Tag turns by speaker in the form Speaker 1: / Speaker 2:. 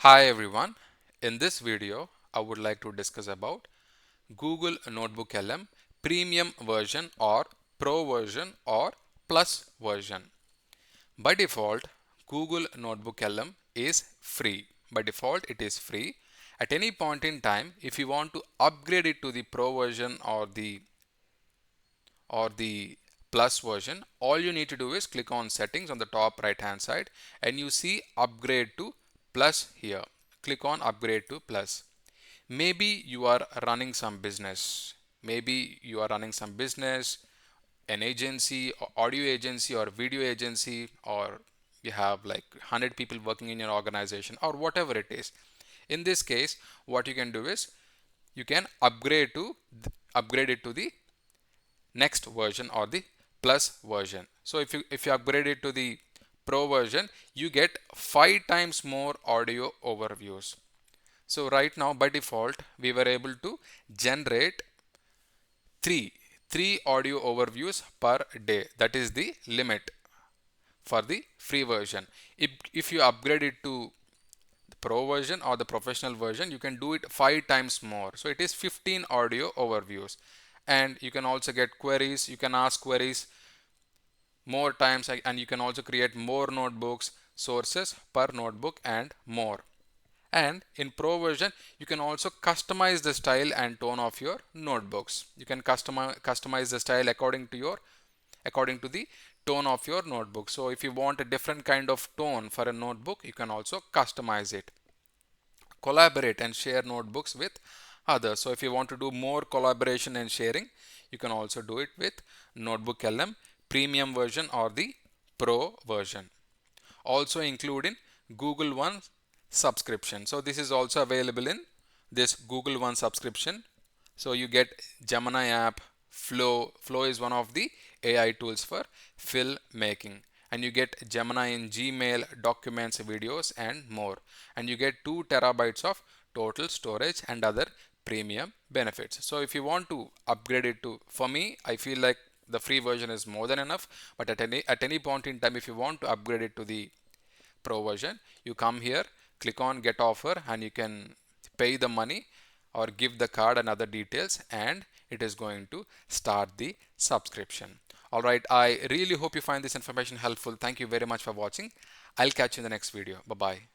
Speaker 1: Hi everyone. In this video, I would like to discuss about Google Notebook LM Premium version or Pro version or Plus version. By default, Google Notebook LM is free. By default, it is free. At any point in time, if you want to upgrade it to the Pro version or the Plus version, all you need to do is click on settings on the top right hand side and you see upgrade to Plus here. Click on upgrade to Plus. Maybe you are running some business. Maybe you are running some business, an agency, or audio agency or video agency, or you have like 100 people working in your organization or whatever it is. In this case, what you can do is you can upgrade it to the next version or the plus version. So if you upgrade it to the pro version, you get 5 times more audio overviews. So right now by default we were able to generate three three audio overviews per day. That is the limit for the free version. If you upgrade it to the pro version or the professional version, you can do it 5 times more. So it is 15 audio overviews. And you can also get queries. You can ask queries more times, and you can also create more notebooks, sources per notebook and more. And in pro version, you can also customize the style and tone of your notebooks. You can customize the style according to the tone of your notebook. So if you want a different kind of tone for a notebook, you can also customize it. Collaborate and share notebooks with others. So if you want to do more collaboration and sharing, you can also do it with Notebook LM premium version or the pro version. Also include in Google One subscription. So this is also available in this Google One subscription. So you get Gemini app, Flow is one of the AI tools for filmmaking, and you get Gemini in Gmail, documents, videos and more, and you get 2 terabytes of total storage and other premium benefits. So if you want to upgrade it to, for me, I feel like the free version is more than enough, but at any point in time, if you want to upgrade it to the pro version, you come here, click on get offer, and you can pay the money or give the card and other details, and it is going to start the subscription. All right, I really hope you find this information helpful. Thank you very much for watching. I'll catch you in the next video. Bye bye.